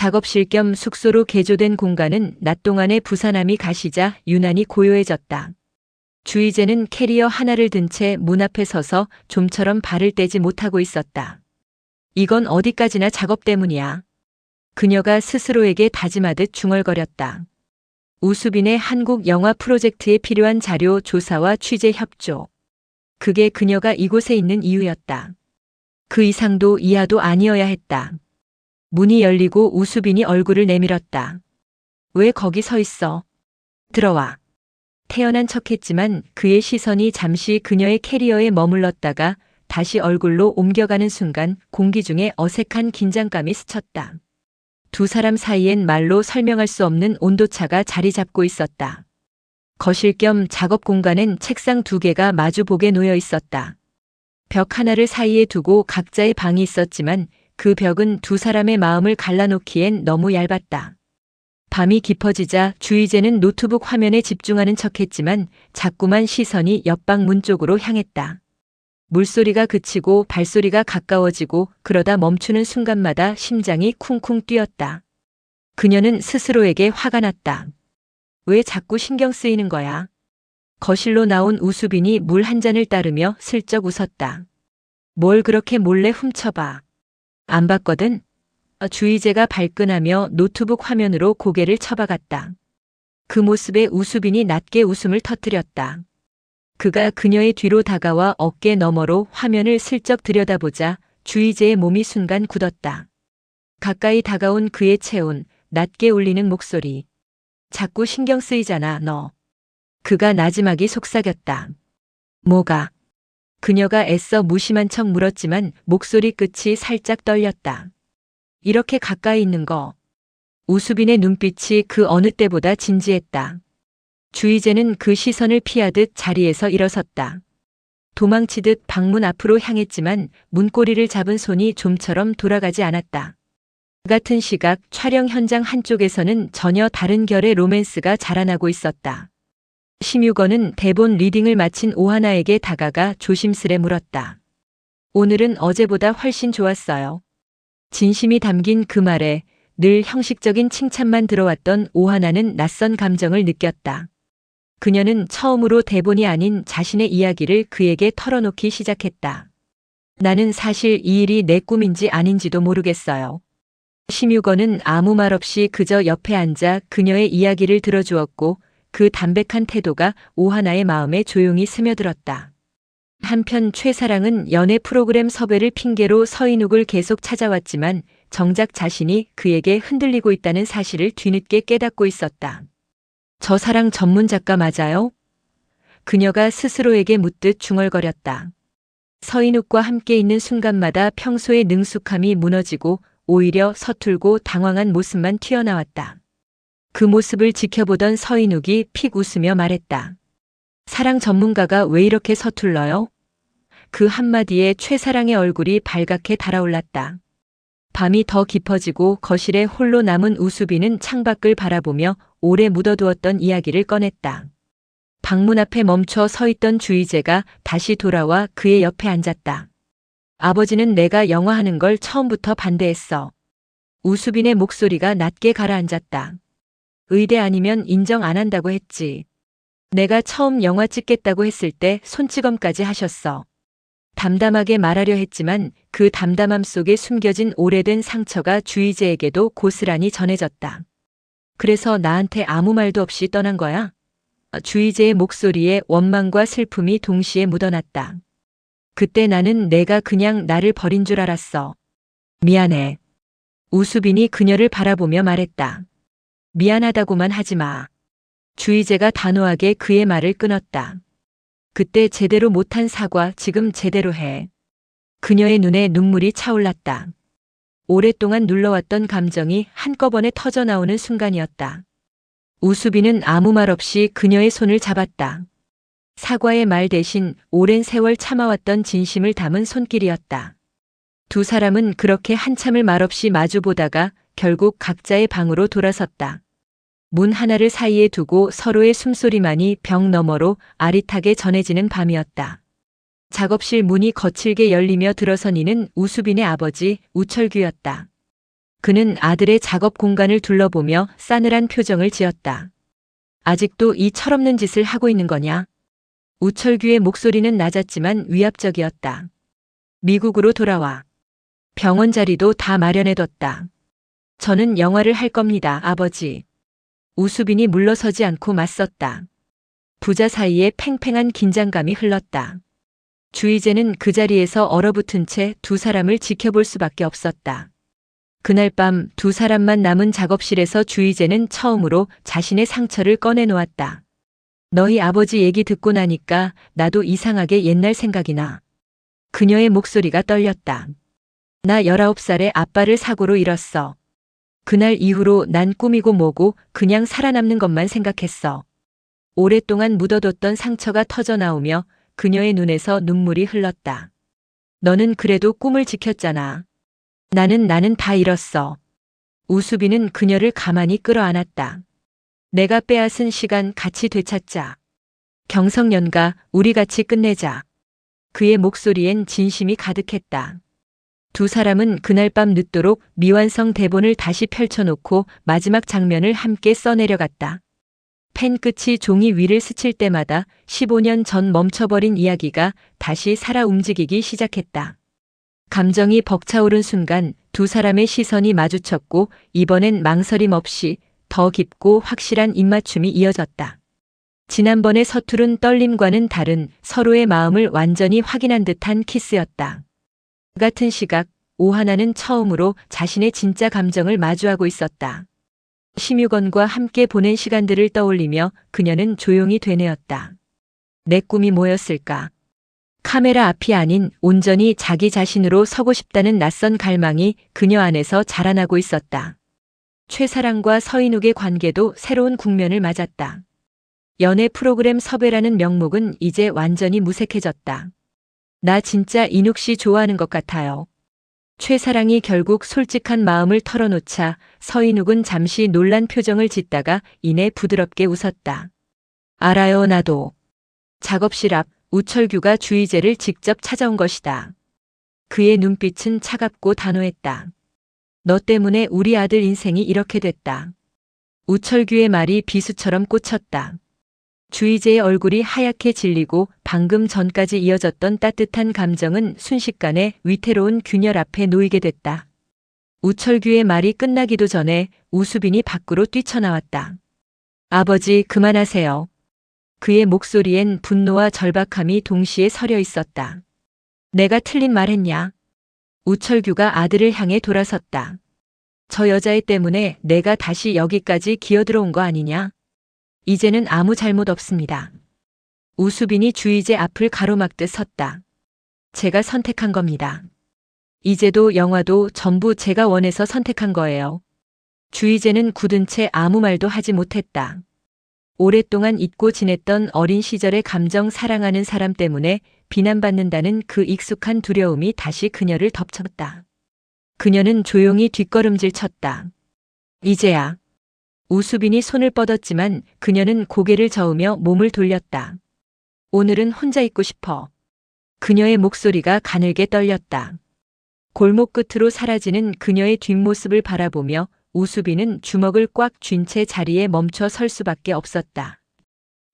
작업실 겸 숙소로 개조된 공간은 낮 동안의 부산함이 가시자 유난히 고요해졌다. 주희재는 캐리어 하나를 든 채 문 앞에 서서 좀처럼 발을 떼지 못하고 있었다. 이건 어디까지나 작업 때문이야. 그녀가 스스로에게 다짐하듯 중얼거렸다. 우수빈의 한국 영화 프로젝트에 필요한 자료 조사와 취재 협조. 그게 그녀가 이곳에 있는 이유였다. 그 이상도 이하도 아니어야 했다. 문이 열리고 우수빈이 얼굴을 내밀었다. 왜 거기 서 있어? 들어와. 태연한 척했지만 그의 시선이 잠시 그녀의 캐리어에 머물렀다가 다시 얼굴로 옮겨가는 순간 공기 중에 어색한 긴장감이 스쳤다. 두 사람 사이엔 말로 설명할 수 없는 온도차가 자리 잡고 있었다. 거실 겸 작업 공간엔 책상 2개가 마주보게 놓여 있었다. 벽 하나를 사이에 두고 각자의 방이 있었지만 그 벽은 두 사람의 마음을 갈라놓기엔 너무 얇았다. 밤이 깊어지자 주희재는 노트북 화면에 집중하는 척했지만 자꾸만 시선이 옆방 문 쪽으로 향했다. 물소리가 그치고 발소리가 가까워지고 그러다 멈추는 순간마다 심장이 쿵쿵 뛰었다. 그녀는 스스로에게 화가 났다. 왜 자꾸 신경 쓰이는 거야? 거실로 나온 우수빈이 물 한 잔을 따르며 슬쩍 웃었다. 뭘 그렇게 몰래 훔쳐봐. 안 봤거든? 주희재가 발끈하며 노트북 화면으로 고개를 쳐박았다. 그 모습에 우수빈이 낮게 웃음을 터뜨렸다. 그가 그녀의 뒤로 다가와 어깨 너머로 화면을 슬쩍 들여다보자 주희재의 몸이 순간 굳었다. 가까이 다가온 그의 체온, 낮게 울리는 목소리. 자꾸 신경 쓰이잖아, 너. 그가 나지막이 속삭였다. 뭐가? 그녀가 애써 무심한 척 물었지만 목소리 끝이 살짝 떨렸다. 이렇게 가까이 있는 거. 우수빈의 눈빛이 그 어느 때보다 진지했다. 주희재는 그 시선을 피하듯 자리에서 일어섰다. 도망치듯 방문 앞으로 향했지만 문고리를 잡은 손이 좀처럼 돌아가지 않았다. 같은 시각 촬영 현장 한쪽에서는 전혀 다른 결의 로맨스가 자라나고 있었다. 심유건은 대본 리딩을 마친 오하나에게 다가가 조심스레 물었다. 오늘은 어제보다 훨씬 좋았어요. 진심이 담긴 그 말에 늘 형식적인 칭찬만 들어왔던 오하나는 낯선 감정을 느꼈다. 그녀는 처음으로 대본이 아닌 자신의 이야기를 그에게 털어놓기 시작했다. 나는 사실 이 일이 내 꿈인지 아닌지도 모르겠어요. 심유건은 아무 말 없이 그저 옆에 앉아 그녀의 이야기를 들어주었고 그 담백한 태도가 오하나의 마음에 조용히 스며들었다. 한편 최사랑은 연애 프로그램 섭외를 핑계로 서인욱을 계속 찾아왔지만 정작 자신이 그에게 흔들리고 있다는 사실을 뒤늦게 깨닫고 있었다. 저 사랑 전문 작가 맞아요? 그녀가 스스로에게 묻듯 중얼거렸다. 서인욱과 함께 있는 순간마다 평소의 능숙함이 무너지고 오히려 서툴고 당황한 모습만 튀어나왔다. 그 모습을 지켜보던 서인욱이 픽 웃으며 말했다. 사랑 전문가가 왜 이렇게 서툴러요? 그 한마디에 최사랑의 얼굴이 발갛게 달아올랐다. 밤이 더 깊어지고 거실에 홀로 남은 우수빈은 창밖을 바라보며 오래 묻어두었던 이야기를 꺼냈다. 방문 앞에 멈춰 서 있던 주희재가 다시 돌아와 그의 옆에 앉았다. 아버지는 내가 영화 하는 걸 처음부터 반대했어. 우수빈의 목소리가 낮게 가라앉았다. 의대 아니면 인정 안 한다고 했지. 내가 처음 영화 찍겠다고 했을 때 손찌검까지 하셨어. 담담하게 말하려 했지만 그 담담함 속에 숨겨진 오래된 상처가 주희재에게도 고스란히 전해졌다. 그래서 나한테 아무 말도 없이 떠난 거야? 주희재의 목소리에 원망과 슬픔이 동시에 묻어났다. 그때 나는 내가 그냥 나를 버린 줄 알았어. 미안해. 우수빈이 그녀를 바라보며 말했다. 미안하다고만 하지 마. 주희재가 단호하게 그의 말을 끊었다. 그때 제대로 못한 사과 지금 제대로 해. 그녀의 눈에 눈물이 차올랐다. 오랫동안 눌러왔던 감정이 한꺼번에 터져나오는 순간이었다. 우수빈은 아무 말 없이 그녀의 손을 잡았다. 사과의 말 대신 오랜 세월 참아왔던 진심을 담은 손길이었다. 두 사람은 그렇게 한참을 말없이 마주보다가 결국 각자의 방으로 돌아섰다. 문 하나를 사이에 두고 서로의 숨소리만이 벽 너머로 아릿하게 전해지는 밤이었다. 작업실 문이 거칠게 열리며 들어선 이는 우수빈의 아버지 우철규였다. 그는 아들의 작업 공간을 둘러보며 싸늘한 표정을 지었다. 아직도 이 철없는 짓을 하고 있는 거냐? 우철규의 목소리는 낮았지만 위압적이었다. 미국으로 돌아와. 병원 자리도 다 마련해뒀다. 저는 영화를 할 겁니다, 아버지. 우수빈이 물러서지 않고 맞섰다. 부자 사이에 팽팽한 긴장감이 흘렀다. 주희재는 그 자리에서 얼어붙은 채 두 사람을 지켜볼 수밖에 없었다. 그날 밤 두 사람만 남은 작업실에서 주희재는 처음으로 자신의 상처를 꺼내놓았다. 너희 아버지 얘기 듣고 나니까 나도 이상하게 옛날 생각이 나. 그녀의 목소리가 떨렸다. 나 19살에 아빠를 사고로 잃었어. 그날 이후로 난 꿈이고 뭐고 그냥 살아남는 것만 생각했어. 오랫동안 묻어뒀던 상처가 터져나오며 그녀의 눈에서 눈물이 흘렀다. 너는 그래도 꿈을 지켰잖아. 나는 다 잃었어. 우수빈은 그녀를 가만히 끌어안았다. 내가 빼앗은 시간 같이 되찾자. 경성연가 우리 같이 끝내자. 그의 목소리엔 진심이 가득했다. 두 사람은 그날 밤 늦도록 미완성 대본을 다시 펼쳐놓고 마지막 장면을 함께 써내려갔다. 펜 끝이 종이 위를 스칠 때마다 15년 전 멈춰버린 이야기가 다시 살아 움직이기 시작했다. 감정이 벅차오른 순간 두 사람의 시선이 마주쳤고 이번엔 망설임 없이 더 깊고 확실한 입맞춤이 이어졌다. 지난번의 서투른 떨림과는 다른 서로의 마음을 완전히 확인한 듯한 키스였다. 같은 시각 오하나는 처음으로 자신의 진짜 감정을 마주하고 있었다. 심유건과 함께 보낸 시간들을 떠올리며 그녀는 조용히 되뇌었다. 내 꿈이 뭐였을까? 카메라 앞이 아닌 온전히 자기 자신으로 서고 싶다는 낯선 갈망이 그녀 안에서 자라나고 있었다. 최사랑과 서인욱의 관계도 새로운 국면을 맞았다. 연애 프로그램 섭외라는 명목은 이제 완전히 무색해졌다. 나 진짜 인욱 씨 좋아하는 것 같아요. 최사랑이 결국 솔직한 마음을 털어놓자 서인욱은 잠시 놀란 표정을 짓다가 이내 부드럽게 웃었다. 알아요, 나도. 작업실 앞 우철규가 주희재를 직접 찾아온 것이다. 그의 눈빛은 차갑고 단호했다. 너 때문에 우리 아들 인생이 이렇게 됐다. 우철규의 말이 비수처럼 꽂혔다. 주희재의 얼굴이 하얗게 질리고 방금 전까지 이어졌던 따뜻한 감정은 순식간에 위태로운 균열 앞에 놓이게 됐다. 우철규의 말이 끝나기도 전에 우수빈이 밖으로 뛰쳐나왔다. 아버지, 그만하세요. 그의 목소리엔 분노와 절박함이 동시에 서려 있었다. 내가 틀린 말 했냐? 우철규가 아들을 향해 돌아섰다. 저 여자애 때문에 내가 다시 여기까지 기어들어온 거 아니냐? 이제는 아무 잘못 없습니다. 우수빈이 주희재 앞을 가로막듯 섰다. 제가 선택한 겁니다. 이제도 영화도 전부 제가 원해서 선택한 거예요. 주희재는 굳은 채 아무 말도 하지 못했다. 오랫동안 잊고 지냈던 어린 시절의 감정 사랑하는 사람 때문에 비난받는다는 그 익숙한 두려움이 다시 그녀를 덮쳤다. 그녀는 조용히 뒷걸음질 쳤다. 이제야. 우수빈이 손을 뻗었지만 그녀는 고개를 저으며 몸을 돌렸다. 오늘은 혼자 있고 싶어. 그녀의 목소리가 가늘게 떨렸다. 골목 끝으로 사라지는 그녀의 뒷모습을 바라보며 우수빈은 주먹을 꽉 쥔 채 자리에 멈춰 설 수밖에 없었다.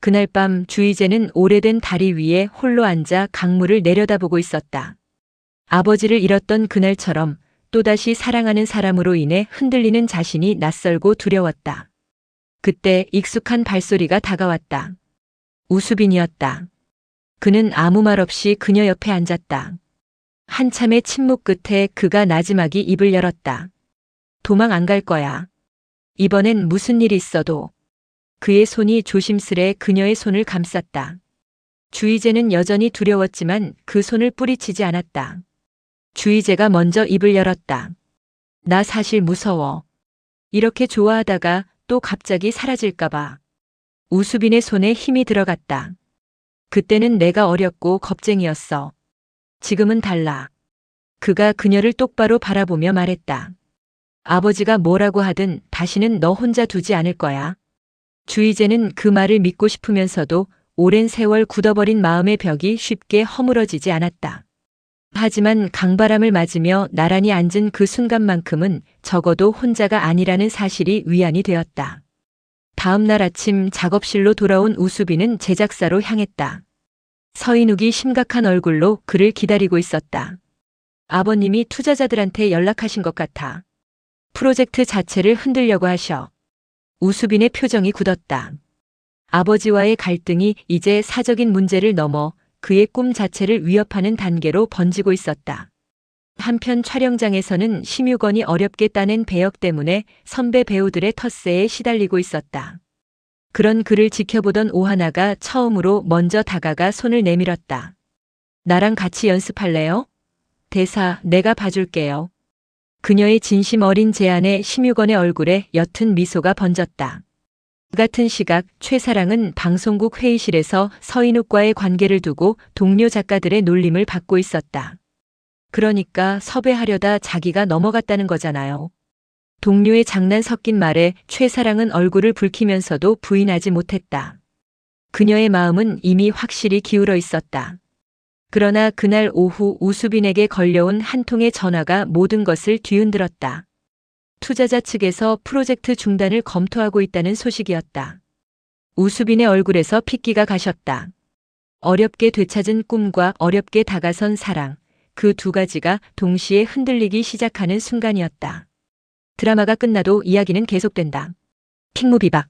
그날 밤 주희재는 오래된 다리 위에 홀로 앉아 강물을 내려다보고 있었다. 아버지를 잃었던 그날처럼 또다시 사랑하는 사람으로 인해 흔들리는 자신이 낯설고 두려웠다. 그때 익숙한 발소리가 다가왔다. 우수빈이었다. 그는 아무 말 없이 그녀 옆에 앉았다. 한참의 침묵 끝에 그가 나지막이 입을 열었다. 도망 안 갈 거야. 이번엔 무슨 일이 있어도. 그의 손이 조심스레 그녀의 손을 감쌌다. 주희재는 여전히 두려웠지만 그 손을 뿌리치지 않았다. 주희재가 먼저 입을 열었다. 나 사실 무서워. 이렇게 좋아하다가 또 갑자기 사라질까봐. 우수빈의 손에 힘이 들어갔다. 그때는 내가 어렸고 겁쟁이였어. 지금은 달라. 그가 그녀를 똑바로 바라보며 말했다. 아버지가 뭐라고 하든 다시는 너 혼자 두지 않을 거야. 주희재는 그 말을 믿고 싶으면서도 오랜 세월 굳어버린 마음의 벽이 쉽게 허물어지지 않았다. 하지만 강바람을 맞으며 나란히 앉은 그 순간만큼은 적어도 혼자가 아니라는 사실이 위안이 되었다. 다음 날 아침 작업실로 돌아온 우수빈은 제작사로 향했다. 서인욱이 심각한 얼굴로 그를 기다리고 있었다. 아버님이 투자자들한테 연락하신 것 같아. 프로젝트 자체를 흔들려고 하셔. 우수빈의 표정이 굳었다. 아버지와의 갈등이 이제 사적인 문제를 넘어 그의 꿈 자체를 위협하는 단계로 번지고 있었다. 한편 촬영장에서는 심유건이 어렵게 따낸 배역 때문에 선배 배우들의 텃세에 시달리고 있었다. 그런 그를 지켜보던 오하나가 처음으로 먼저 다가가 손을 내밀었다. 나랑 같이 연습할래요? 대사 내가 봐줄게요. 그녀의 진심 어린 제안에 심유건의 얼굴에 옅은 미소가 번졌다. 같은 시각 최사랑은 방송국 회의실에서 서인욱과의 관계를 두고 동료 작가들의 놀림을 받고 있었다. 그러니까 섭외하려다 자기가 넘어갔다는 거잖아요. 동료의 장난 섞인 말에 최사랑은 얼굴을 붉히면서도 부인하지 못했다. 그녀의 마음은 이미 확실히 기울어 있었다. 그러나 그날 오후 우수빈에게 걸려온 한 통의 전화가 모든 것을 뒤흔들었다. 투자자 측에서 프로젝트 중단을 검토하고 있다는 소식이었다. 우수빈의 얼굴에서 핏기가 가셨다. 어렵게 되찾은 꿈과 어렵게 다가선 사랑, 그 두 가지가 동시에 흔들리기 시작하는 순간이었다. 드라마가 끝나도 이야기는 계속된다. 킹무비박